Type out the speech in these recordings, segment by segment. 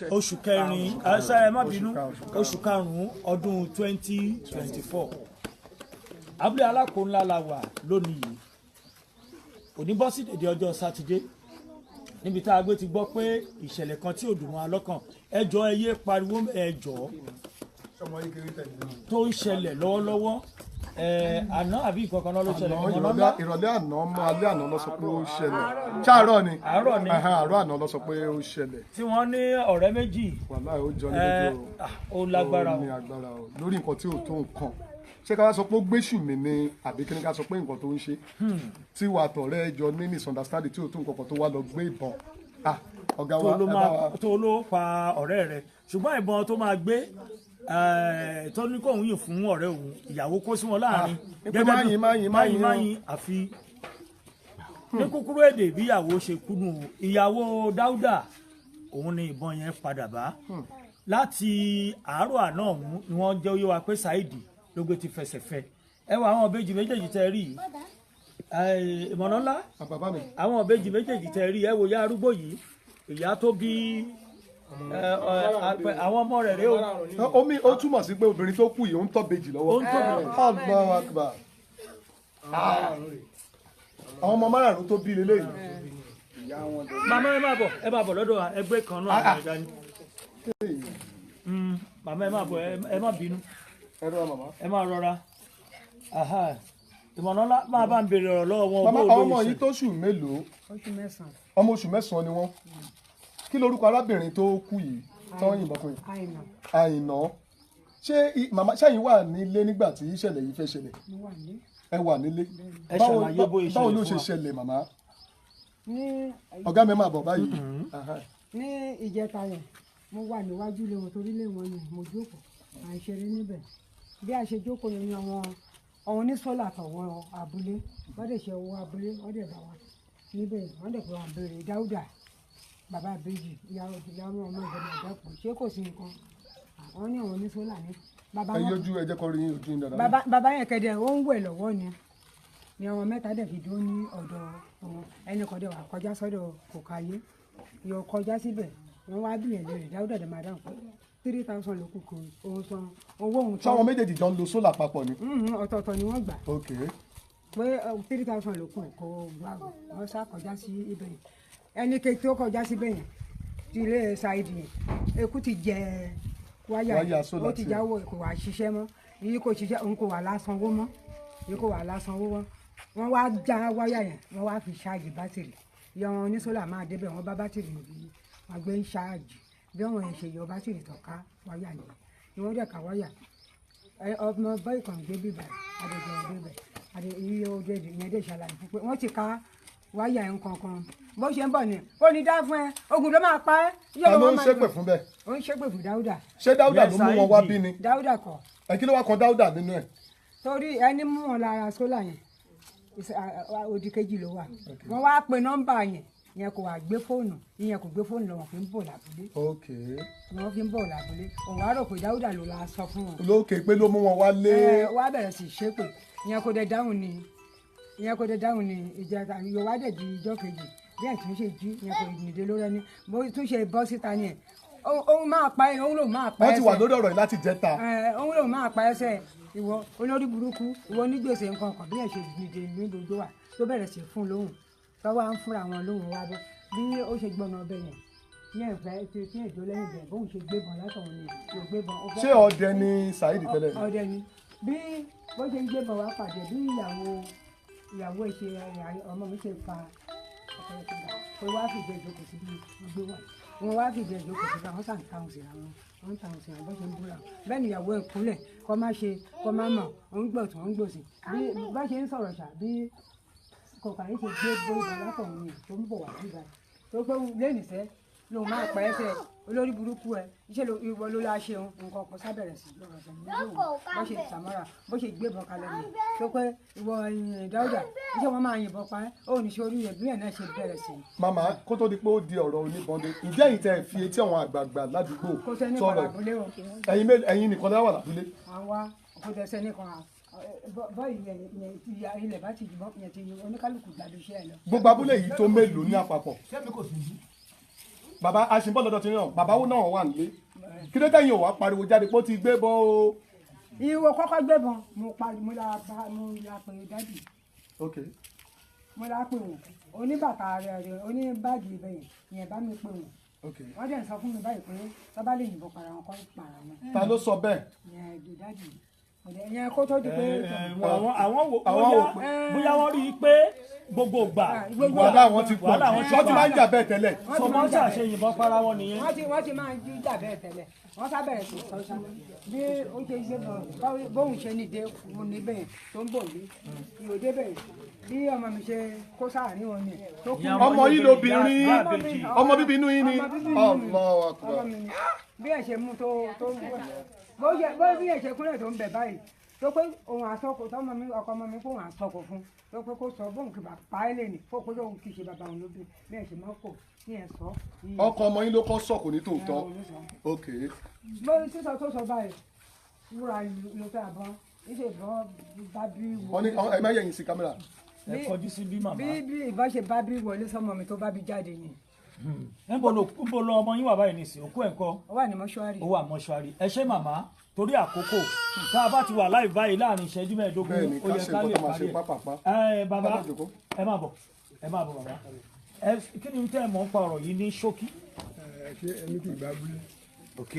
oṣù kẹrin ẹ má bínú oṣù karùn-ún ọdún 2024 abúlé alákòóńlá la wà lónìí yìí òní bọ́ sí dèdè ọjọ́ sátidé níbi tá a gbé ti gbọ́ pé ìṣẹ̀lẹ̀ kan tí ò dùn wá lọ́kàn ẹ jọ̀ọ́ ẹ yé pariwo ẹ jọ̀ọ́ tó ń ṣẹlẹ̀ lọ́wọ́lọ́wọ́ àná àbí ìkọ̀kan náà ló ṣẹlẹ̀ ìrọ̀lẹ́ àná mọ́ alẹ́ àná ló sọ pé ó ṣẹlẹ̀ ṣáàrọ̀ ni àárọ̀ àná ló sọ pé ó ṣẹlẹ̀ tí wọ́n ní ọ̀rẹ́ méjì wàláhì ó jọ ní lójú ó lágbára ó ní agbára o lórí nǹkan tí ò tó nǹkan ṣé ká sọ pé ó gbéṣù mi ni àbí kí ni ká sọ pé nǹkan tó ń ṣe tí wà tọ̀rẹ́ jọ ní misunderstanding tí ò tó nǹkan tó wá lọ gbé ìbọn ọ̀gá wa tó ló pa ọ̀rẹ́ rẹ̀ ṣùgbọ́n ìbọn tó máa gbé tó ní kóun yìn fún ọ̀rẹ́ òun ìyàwó kó sí wọn láàrin gẹ́gẹ́ bí máyìn àfi ní kúkúrú èdè bí ìyàwó ṣe kúnnù ìyàwó Dáúdà òun ni ìbọn yẹn padà bá láti àárọ̀ àná ọ̀hún ni wọ́n jẹ́ oyé wa pé Saidi ló gbé ti fẹsẹ̀ fẹ́ ẹ wọ àwọn ìbejì méjèèjì tẹ rí ìmọ̀nà ńlá àwọn ìbejì méjèèjì tẹ rí ẹ wo ya arúgbó yìí ìyá tó bí àwọn ọmọ rẹ̀ rèé o. omi ó túmọ̀ sí pé obìnrin tó kú yìí ó ń tọ́ bejì lọ́wọ́. ó ń tọ́ bejì. Allahu Akbar. àwọn ọmọ márùn-ún tó bí lélẹ́yìí. màmá ẹ máa bọ̀ lọ́dọ̀ ẹgbẹ́ kan náà àwọn ìdání. màmá ẹ máa bọ̀ ẹ má bínú ẹ máa rọra ìmọ̀nà ńlá máa bá ń béèrè ọ̀rọ̀ lọ́wọ́ wọn. màmá àwọn ọmọ yìí tó ṣù mélòó ọmọ oṣù mẹ́sàn-án ni wọ́n kí lorúkọ arábìnrin tó kú yìí tán yìnbọn fún yìí Àìná ṣé màmá ṣẹ́yìn wà nílé nígbà tí ìṣẹ̀lẹ̀ yìí fẹ́ ṣẹlẹ̀ ẹ wà nílé báwo ló ṣe ṣẹlẹ̀ màmá ọ̀gá mi máa bọ̀ báyìí. ní ìjẹta yẹn mo wà níwájú ilé wọn torí ilé wọn yẹn mo jókòó à ń ṣeré níbẹ̀ bí a ṣe jókòó yẹn ni àwọn onísọ́là tọ̀wọ́ abúlé wọ́n dẹ̀ ṣe owó abúlé wọ́n dẹ̀ bá wa níbẹ̀ wọ́n dẹ̀ pé wọ́n béèrè Dáúdà bàbá àbèjì ìyàwó ọmọ ìjọba ìdàpọ̀ ṣé kò sí nǹkan àwọn ní àwọn oníṣòlà ní. ẹ yọjú ẹ jẹ́ kó rí ojú yín dáadáa. bàbá yẹn kẹdẹ ó ń wẹ̀ lọ́wọ́ ni àwọn mẹ́ta dẹ̀ fi dúró ní ọ̀dọ̀ wọn ẹnì kan dẹ̀ wà kọjá sọ́dọ̀ kò káyé yọ kọjá síbẹ̀ wọ́n wá bí ẹ̀lẹ́ rẹ̀ Dáúdà dẹ̀ máa dáhùn pé 3,000 ló kù kó òun san owó òun. sáwọn méjèèjì jọ ń lo sólà papọ̀ ni. ọ̀tọ̀ọ̀tọ̀ ni wọ́n gbà. ok. pé 3,000 ló kù kó wọ́n sá kọjá sí ibẹ̀ yẹn ẹni kejì tó kọjá síbẹ̀ yẹn ti ilé Saidi yẹn eku ti jẹ wáyà ó ti jáwọ́ kò wá ṣiṣẹ́ mọ́ èyí kò ṣiṣẹ́ òun kò wà lásánwó mọ́ èyí kò wà lásánwó mọ́ wọ́n wá já wáyà yẹn wọ́n wá fi ṣáàjì bátìrì ìyá wọn oníṣòlà máa débẹ̀ wọ́n bá bátìrì níbi wọ́n gbé ń ṣáàjì bí wọ́n yẹn ṣe yọ bátìrì tó ká wáyà yẹn ni wọ́n dẹ̀ ká wáyà ọmọ báyìí kan gbé bíbẹ̀ adẹ̀jẹ̀ bíbẹ̀ iye ojú yẹn dẹ̀ ṣàlàyé fún pé wọ́n ti ká wáyà ẹ̀ ń kankan bó ṣe ń bọ̀ ni ó ní dá fún ẹ ogun ló máa pa ẹ́. ta ló ń ṣépè fún bẹ́ẹ̀. ó ń ṣépè fún Dáúdà. ṣé Dáúdà ló mú wọn wá bí ni. Dáúdà kọ́. ẹ kí ló wá kan Dáúdà nínú ẹ. torí ẹni mú wọn lára sólà yẹn odi kejì ló wà wọn wá pe nọ́mbà yẹn kò wá gbé fóònù ìyẹn kò gbé fóònù lọ wọn fi ń bọ̀ lábúlé. ok. wọn fi ń bọ̀ lábúlé òun wá rò pé Dáúdà ló la sọ fún wọn. lókè pé ló mú wọn wá lé. wá bẹ̀rẹ̀ sí ṣépè ìyẹn kò dé dáhùn ni ìjẹta yorùbá dẹ̀ di ijọ́ kejì bí ẹ̀ tún ṣe jí ìyẹn kò nìdé lórí ẹni bó tún ṣe bọ́ síta yẹn òun máa pa ẹ òun lòun máa pa ẹsẹ̀. wọ́n ti wà lórí ọ̀rọ̀ yìí láti jẹta. òun lòun máa pa ẹsẹ̀ ìwọ olórí burúkú ìwọ onígbèsè nǹkan kan bí ẹ̀ ṣe dìde ní gbogbo wa tó bẹ̀rẹ̀ sí fún lóhùn tọ́wọ́ à ń fúnra wọn lóhùn wa bẹ́ bí ó ṣe gbọ́nà ọbẹ̀ yẹn tí ẹ̀ fẹ́ tí ẹ̀ jó lẹ́yìn bẹ̀ bóun ṣe gbébọn látọ̀hún ni kò gbébọn. ṣé ọdẹ ni Saidi tẹ́lẹ̀. ọdẹ ni bí bó ṣe ń gbébọn wá pàdé bí ìyàwó ẹ̀ ṣe ọmọ mi ṣe fa pé wá fìdí ìjókòó sí bí gbogbo wà wọn wá fìdí ìjókòó sí wọn sàn táwọn sí àwọn wọn táwọn sí àwọn bó ṣe ń búra bẹ́ẹ̀ ni ìyàwó ẹ̀ kúnlẹ̀ kọ́ má ṣe kọ́ má mọ̀ òun gbọ̀tún òun gbòsì bí bá ṣe ń sọ̀rọ̀ ṣà bí kọ̀ọ̀kan yìí ṣe gbé bóyá látọ̀hún ni tó ń bọ̀ wá síta tó pé lẹ́nìṣẹ́ lòun máa pa ẹsẹ̀ olórí burúkú ẹ iṣẹ́ ìwọ ló la ṣe nǹkan kan sábẹ̀rẹ̀ sí lọ́rọ̀ sẹ́yìn lóhùn bó ṣe ìsàmọ́ra bó ṣe gbébọn kalẹ̀ ni tó pé ìwọ Dáúdà iṣẹ́ wọn máa yìnbọn pa ẹ́ ó ní ṣe orí rẹ̀ bí ẹ̀ náà ṣe bẹ̀rẹ̀ sí. màmá kó tó di pé ó di ọ̀rọ̀ oníbọ̀ndé ǹjẹ́ èyí tẹ́ ẹ fi etí àwọn àgbààgbà ládùúgbò sọ̀rọ̀ ẹ̀yin nìkan dáwà lábúlé. àwa kò tẹ̀ sẹ́ni kan báyìí ilẹ̀ bá ti jùmọ̀ yẹn ti oníkálukú gbàdúrà iṣẹ́ ẹ lọ. gbogbo abúlé yìí tó mélòó ní àpapọ̀. bàbá aṣìnbọ̀ lọ́dọ̀ tí náà bàbá wo náà wà nílé kí ló tẹ̀yìn ò wá pariwo jáde pé ó ti gbé bọ́ o. ìwọ kọ́kọ́ gbé bọ́n mo la pè dádì. mo la pè wọ́n oníbàtà rẹ̀ oníbàdì ibẹ̀ yẹn bá mi pè wọ́n. wọ́n dẹ̀ sọ fún mi báyìí pé tọ́ba lè yìnbọn para wọn kọ́ para wọn. ta ló sọ bẹ́ẹ̀. dádì ìyẹn kó tó di pé. àwọn wò bóyá wọ́n rí i pé gbogbo gbà wàhálà wọn ti pọ̀ wọ́n ti máa ń jà bẹ́ẹ̀ tẹ́lẹ̀. sọmọ ṣàṣe yìnbọn para wọn nìyẹn. wọ́n ti máa ń jà bẹ́ẹ̀ tẹ́lẹ̀ wọ́n sábẹ̀rẹ̀ sí sọ́sá bí ó ṣe ṣe bóun ṣe ní dé mo níbẹ̀ tó ń bọ̀ lé ìwò débẹ̀ bí ọmọ mi ṣe kó sáàrin wọn ni. ọmọ yìí lóbìnrin ọmọ bíbí inú yín ni ọmọ mi ni bí ẹ̀ ṣe mú tó bó bí ẹ̀ ṣe kúnlẹ̀ tó ń bẹ̀ báyìí tó pé òun àsọkò tọmọ mi ọkọ ọmọ mi fóun àsọkò fún tó pé kó sọ bóun kì bá pa ẹ́ lẹ́nu fó pé òun kì í ṣe bàbá òun lóbi bí ẹ̀ ṣe máa kò ní ẹ̀ sọ. ọkọ ọmọ yín ló kọ́ sọ̀kò ní tòótọ́ ok. bó sísọ tó sọ báyìí wúrà ló fẹ́ àbọ̀ níṣẹ́ ìbọn bá bí wọlé. ẹ má yẹ̀yìn sí kámẹ́rà. ẹ kọjú sí bí màmá. bí ìbọn ṣe bá bí wọlé sọmọ mi tó bá bí jáde ni. níbo lọ ọmọ yín wà báyìí nìsín òkú ẹ̀ ń kọ́. ó wà ní mọ́ṣúárì. ó wà mọ́ṣúárì ẹ ṣé màmá torí àkókò tá a bá ti wà láì báyìí láàrin ìṣẹ́jú mẹ́ẹ̀ẹ́dógún ó yẹ ká lè parí bàbá ẹ má bọ̀ bàbá kí ni tẹ́ ẹ mọ̀ ń pa ọ̀rọ̀ yìí ní ṣókí. ṣé ẹni kì í bá búlé. ok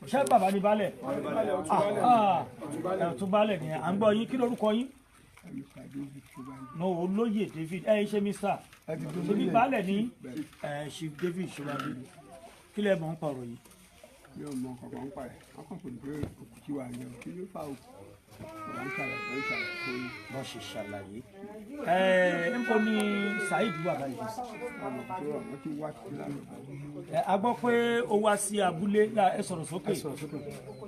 ṣé bàbá ní balẹ̀ ọ̀tún balẹ̀ ni à ń gbọ́ yín kí lórúkọ yín. no olóyè David ẹ ṣe mr ṣebí balẹ̀ ní chief David ṣọlábí kí lẹ mọ̀ ń pa ọ̀rọ̀ yìí. mi ò mọ kankan ń pa ẹ̀ wọ́n kàn pè ní pé òkú tí wà ní ọ̀ kí ló fà òkú ọ̀rọ̀ ń ṣàlàyé tó ní. wọ́n ṣe ṣàlàyé níbo ni Saheed wà báyìí. wọ́n ti wá sí lánàá. a gbọ́ pé ó wá sí abúlé ẹ sọ̀rọ̀ sókè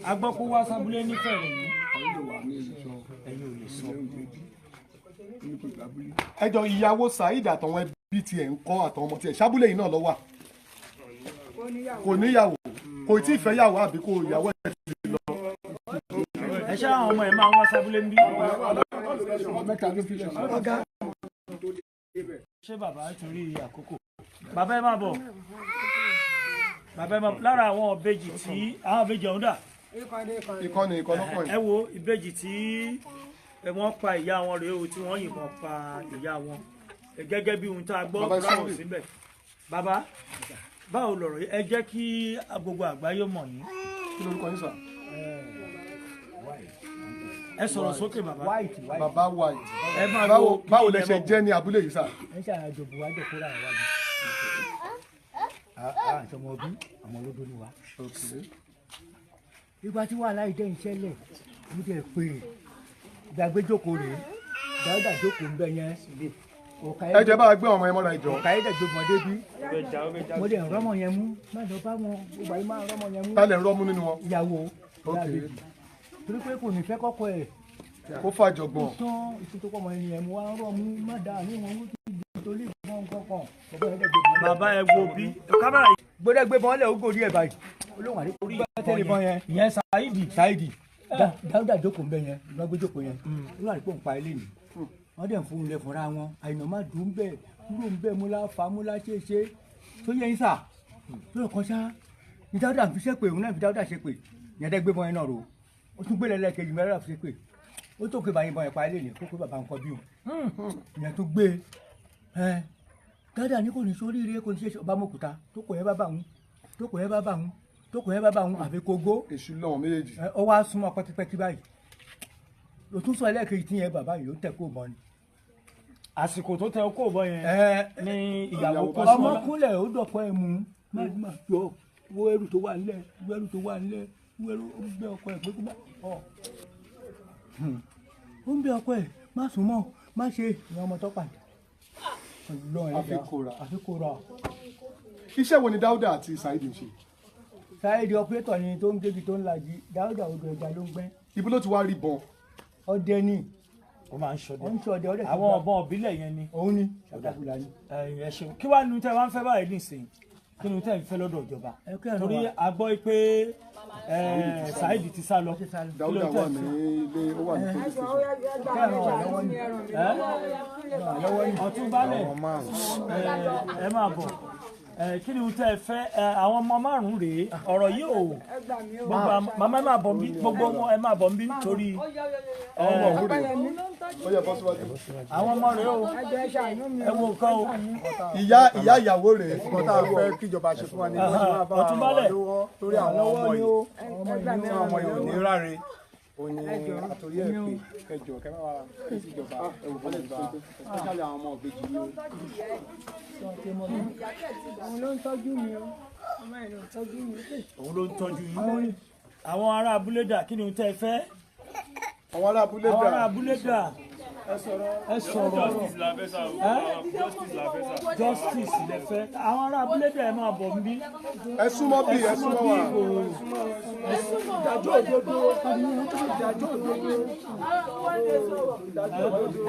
a gbọ́ pé ó wá sí abúlé nífẹ̀ẹ́ rẹ̀ yìí. àwọn ilé wa mi ò lè sọ. ẹ̀yin ò lè sọ. ẹni kò gbà búlé. ẹjọ ìyàwó Saheed àtàwọn ẹbí tiẹ̀ ń kọ́ àtàwọn ọmọ tiẹ̀ sábúlé yìí náà lọ wà kò níyàwó kò tí ì fẹ́ yàwó àbí kò ìyàwó ẹ̀ ti lọ. ẹ ṣe àwọn ọmọ ẹ máa ń wá sábúlé ń bí. ṣé bàbá torí àkókò bàbá ẹ máa bọ̀ lára àwọn ìbejì tí àwọn ìbejì ọ̀hún dà. ìkànnì lọ́pọ̀ yìí. ẹ wo ìbejì tí wọ́n pa ìyá wọn rèé o tí wọ́n yìnbọn pa ìyá wọn gẹ́gẹ́ bí ohun tá a gbọ́ lọ́wọ́ síbẹ̀. bàbá báwo lọ̀rọ̀ yìí ẹ jẹ́ kí gbogbo àgbáyé mọ̀ yín. kí lorúkọ yín sà. ẹ sọ̀rọ̀ sókè bàbá. bàbá white. ẹ máa wo báwo lẹ ṣe jẹ́ ní abúlé yìí sà. ẹ ṣe àjọ buwájọ kóra àwa ni àtọmọ bí ọmọ olódó ni wa. ìgbà tí wàhálà ìdẹ́ ìṣẹ̀lẹ̀ mo jẹ́ pé ìgbàgbé jókòó rèé dáadáa jókòó ń bẹ yẹn. ẹ jẹ́ bá gbé ọmọ yẹn mọ́ra ìjọ. ọ̀kà yẹn dẹ̀ gbé ọmọdé bí mo lè rọ́mọ yẹn mú má lọ bá wọn gbogbo àyè máa rọ́mọ yẹn mú. ta lè rọ́mú nínú wọn. ìyàwó torí pé kò ní fẹ́ kọ́kọ́ ẹ̀. kó fàjọgbọ́n. tán ìtútù pọ̀ mọ́ ẹni yẹn mo wá ń rọ́mú má dáa ní wọn wọ́n ti di torí ìbọn kankan. bàbá ẹ wo bí kámẹ́rà yìí. gbọ́dọ̀ gbé bọ́n lẹ̀ ó gòrí ẹ̀ báyìí olóhùn àdé orí tẹ́lẹ̀ bọ́n yẹn. ìyẹn Saheed. dáúdà jókòó ń bẹ yẹn lọ́ gbé jókòó yẹn olóhùn àdé pò ń pa ilé nì. wọ́n dẹ̀ ń fún un lẹ̀ fúnra wọn àyìnà má dùn ún bẹ́ẹ̀ kúrò ń bẹ́ẹ̀ múlá fa múlá ṣeéṣe tó yẹ yín sà tó yẹ kọ́ sá ní dáúdà fi ṣépè òun náà fi dáúdà ṣépè yẹn dẹ́ gbé bọ́n yẹn náà ro ó tún gbélé lẹ́ẹ̀kejì mẹ́rẹ́rà fi ṣépè ó tó pé báyìí bọ́n yẹn pa ilé nì kó pé bàbá nǹkan bí òun ìyẹn tó gbé dáúdà ní kò ní sóríire kò ní ṣe ọba mọ̀kúta tó kò yẹn bá bá òun tó kò yẹn bá bá òun tó kò yẹn bá bá òun àfi kógó èṣù lọ́wọ́ méjèèjì. ó wá súnmọ́ pẹ́kípẹ́kí báyìí ló tún sọ ẹlẹ́ẹ̀kejì tí yẹn bàbá yìí ló tẹ̀ kó bọ́ ni. àsìkò tó tẹ kó bọ́ yẹn ní ìyàwó kó sí. ọmọkúnlẹ̀ ó dọ̀pọ̀ ẹ̀ mú má jọ wo ẹrù tó wà nílẹ̀ wo ẹrù tó wà nílẹ̀ wo ẹrù ó ń bẹ ọkọ ẹ̀ pé kó má ó ń bẹ ọkọ ẹ̀ má sùn mọ́ má ṣe ìwọ̀n ọmọ tó pàdé. àfikòrà. iṣẹ́ wo ni Dáúdà àti Saheed ń ṣe. Saheed ọpẹ́tọ̀ ni tó ń gébi tó ń lajì Dáúdà odò ẹja ló ń gbẹ́. ibi ló ti wá rí bọn. ọdẹ ni. ó máa ń ṣọdẹ. ó ń ṣọdẹ ọdẹ. àwọn ọ̀bọ̀n ìbílẹ̀ yẹn ni. òun ni ṣàkàfùlà ni. ẹ ṣeun kí wàá nu tẹ wá ń fẹ́ báyìí nìsín kí ni tẹ ń fẹ́ lọ́dọ̀ ìjọba torí a gbọ́ pé Saheed ti sá lọ. Dáúdà wà ní ilé ó wà ní ọtún balẹ̀ ẹ máa bọ̀ kí ni tẹ́ ẹ fẹ́ àwọn ọmọ márùn-ún rèé ọ̀rọ̀ yìí ò gbogbo màmá ẹ máa bọ̀ nbí gbogbo ọmọ ẹ máa bọ̀ nbí torí àwọn ọmọ rèé o ẹ wo nǹkan o. ìyá ìyàwó rèé nǹkan tá a fẹ́ kíjọba ṣe fún wa ní Ọ̀túnbálẹ̀ torí àwọn ọmọ yìí ò ní ráre òní àtòrí ẹ̀ pé ẹjọ́ kẹ́ máa wá sí ìjọba ẹ̀wù bọ́lẹ̀ gbà ṣáṣálẹ̀ àwọn ọmọ òbejì yìí o. òun ló ń tọ́jú mi o ọmọ ẹ̀ ló ń tọ́jú mi. òun ló ń tọ́jú yín. àwọn ará abúlé dà kí ni tẹ́ ẹ fẹ́. àwọn ará abúlé dà. ẹ sọ̀rọ̀ justice lẹ fẹ́ àwọn ará abúlé dà ẹ máa bọ̀ nbí. ẹ súnmọ́ bí ẹ súnmọ́ wa. ìdájọ́ òdodo ìdájọ́ òdodo.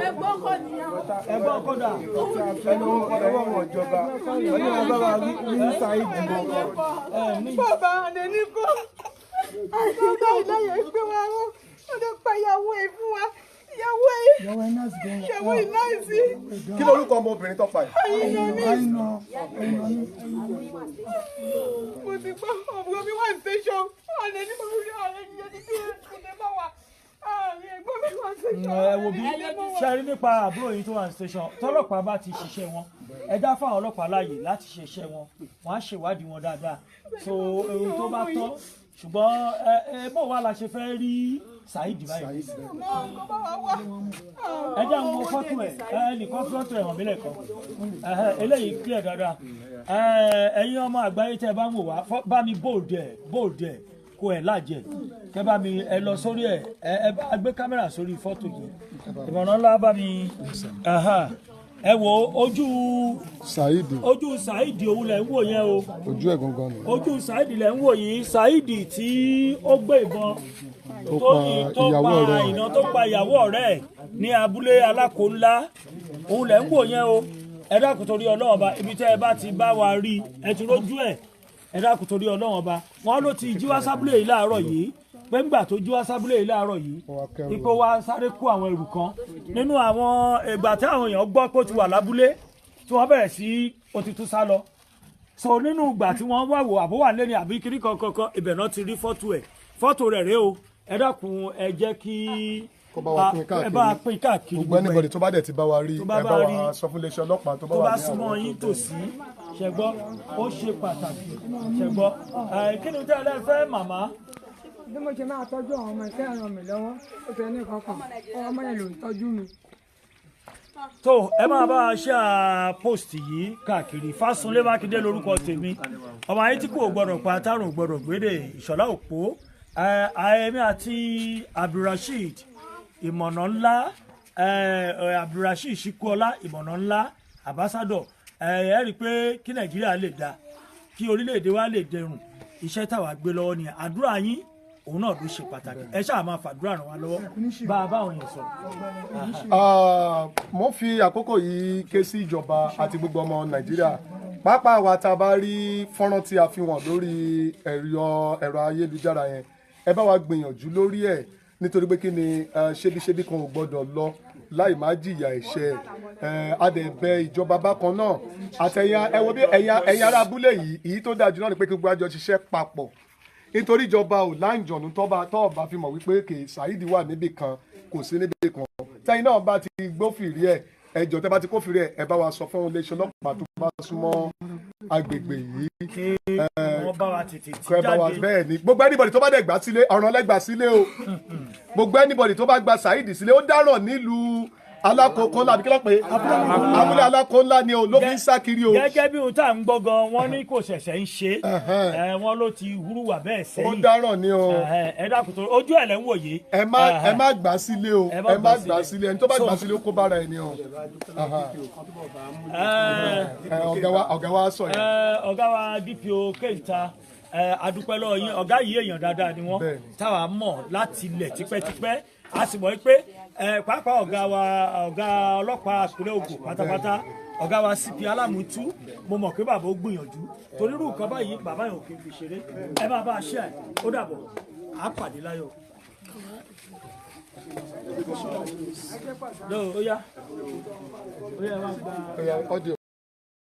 ẹgbọ́n kọ́ nìyẹn. ẹgbọ́n kọ́ dà. ẹnu ọwọ́ wọn jọba ẹni wọn bá wa ní sáìdì wọn. bàbá àná ní kó àìsàn ìlàyé gbé wa ró ó lè pa ìyàwó ẹ fún wa ìyàwó iná sí. kí lorúkọ ọmọbìnrin tó pa yìí. mo ti gbọ́ ọ̀bùrọ̀ mi wà ní station àná ní mo rí ààrẹ yìí ẹni tí kò lè bá wa ààrẹ ẹ̀gbọ́n mi wà ní station. ẹ wo bí ṣẹ́rí nípa àbúrò yìí tó wà ní station tọ́lọ́pàá bá ti ṣiṣẹ́ wọn ẹ dá fáwọn ọlọ́pàá láàyè láti ṣiṣẹ́ wọn wọ́n á ṣèwádìí wọn dáadáa so ohun tó bá tọ́ ṣùgbọ́n bó wà la ṣe fẹ́ rí Saheed báyìí. ẹ jẹ́ àwọn fọ́tò ẹ̀ nìkan fọ́tò ẹ̀ hàn mí lẹ́ẹ̀kan eléyìí clear dáadáa ẹ̀yin ọmọ àgbáyé tẹ́ ẹ bá ń wò wá bá mi bold ẹ̀ kó ẹ̀ lájẹ̀ kẹ́ bá mi ẹ lọ sórí ẹ̀ ẹ bá gbé kámẹ́rà sórí fọ́tò yìí ìmọ̀ràn ńlá bá mi ẹ wo ojú Saheed òun lẹ̀ ń wò yẹn o ojú ẹ̀ gangan ni ojú Saheed lẹ̀ ń wò yìí Saheed tí ó gbé ìbọn tó pa iná tó pa ìyàwó ọ̀rẹ́ ẹ̀ ní abúlé alákòólá òun lẹ̀ ń wò yẹn o ẹ dákun torí Ọlọ́run ọba ibi tẹ́ ẹ bá ti bá wa rí ẹ ti rójú ẹ̀ ẹ dákun torí Ọlọ́run ọba wọn ló ti jí wá sábúlé yìí láàárọ̀ yìí pé ńgbà tó jí wá sábúlé yìí láàárọ̀ yìí ipò wa sáré kó àwọn ẹrù kan nínú àwọn ìgbà tí àwọn èèyàn gbọ́ pé ó ti wà lábúlé tí wọ́n bẹ̀rẹ̀ sí òtítù sá lọ so nínú ìgbà tí wọ́n wá wò àbówà lẹ́ni àbí kiri kankan ibẹ̀ náà ti rí fọ́tò rẹ̀ rèé o ẹ dákun ẹ jẹ́ kí ẹ bá pín káàkiri gbogbo anybody tó bá dẹ̀ ti bá wa rí ẹ bá wa sọ fún iléeṣẹ́ ọlọ́pàá tó bá wà ní àwọn súnmọ́ yín tòsí ṣẹgbọ́ ó ṣe pàtàkì ṣẹgbọ́ kí ni tẹ́lẹ̀ fẹ́ màmá. bí mo ṣe máa tọ́jú àwọn ọmọ ìṣẹ́ ràn mí lọ́wọ́ ó fẹ́ ní kankan ọmọ yẹn ló ń tọ́jú mi. tó ẹ máa bá a ṣe post yìí káàkiri Fásunlé Mákindé lórúkọ tèmi ọmọ ayé tí kò gbọdọ̀ pa tárùn ò gbọdọ̀ gbédè Ìṣọ̀lá Òpó àyẹ̀mí àti Abdulrasheed ìmọ̀nà ńlá Abdulrasheed Ṣíkúọlá ìmọ̀nà ńlá ambassador ẹ rí i pé kí Nàìjíríà lè dáa kí orílẹ̀-èdè wa lè dẹrùn iṣẹ́ táwa gbé lọ́wọ́ ni àdúrà yín òun náà ló ṣe pàtàkì ẹ ṣáà máa fàdúrà ràn wá lọ́wọ́ bá a báwọn yẹn sọ. mo fi àkókò yìí ké sí ìjọba àti gbogbo ọmọ Nàìjíríà pàápàá wa tá a bá rí fọ́nrán tí a fi hàn lórí ẹ̀rọ ayélujára yẹn ẹ bá wa gbìyànjú lórí ẹ̀ nítorí pé kí ni ṣébíṣébí kan ò gbọ́dọ̀ lọ láì má jìyà ẹ̀ṣẹ̀ adẹ̀bẹ̀ ìjọba bákan náà àtẹ̀yà ẹ wo bí ẹ̀yin ará abúlé yìí èyí tó dájú náà ni pé kí gbogbo àjọ ṣiṣẹ́ papọ̀ nítorí ìjọba ò láǹjọ̀nù tọ́ọ̀bà fi mọ̀ wípé kì í Saheed wà níbì kan kò sí níbì kan tẹ́yìn náà bá ti gbófìrí ẹ̀ ẹjọ́ tẹ́ bá ti kófìrí ẹ̀ ẹ bá wa sọ fún iléeṣẹ́ ọlọ́pàá tó bá súnmọ́ agbègbè yìí wọ́n bá wa tètè tí jáde bẹ́ẹ̀ ni gbogbo anybody tó bá dẹ̀ gbà sílé ọ̀ràn lẹ́gbà sílé o gbogbo anybody tó bá gba Saheed sílé ó dáràn nílùú alákòókò ńlá àbí kí ló pé abúlé alákòó ńlá ni o ló fi ń sá kiri o. gẹ́gẹ́ bí ohun tá à ń gbọ́ gan wọ́n ní kò ṣẹ̀ṣẹ̀ ń ṣe wọ́n ló ti hurúwà bẹ́ẹ̀ sẹ́yìn. ó dáràn ni o. ẹ dákun tó ojú ẹ̀ lẹ́ ń wòye. ẹ má gbà sílé o ẹ má gbà sílé ẹni tó bá gbà sílé ó kó bára ẹ ni o. ọ̀gá wa sọ yẹn. ọ̀gá wa DPO Kenta adúpẹ́ lọ́wọ́ yín ọ̀gá yìí èèyàn dáadáa ni wọ́n táwa mọ̀ láti ilẹ̀ tipẹ́tipẹ́ a sì mọ̀ pé pàápàá ọ̀gá ọlọ́pàá ìpínlẹ̀ Ògùn pátápátá ọ̀gá wa CP Alámùtú mo mọ̀ pé bàbá ó gbìyànjú torí irú nǹkan báyìí bàbá yẹn ò kí n fi ṣeré ẹ máa bá a ṣe ẹ ó dàbọ̀ á pàdé láyọ̀. ó yá ẹ máa gba.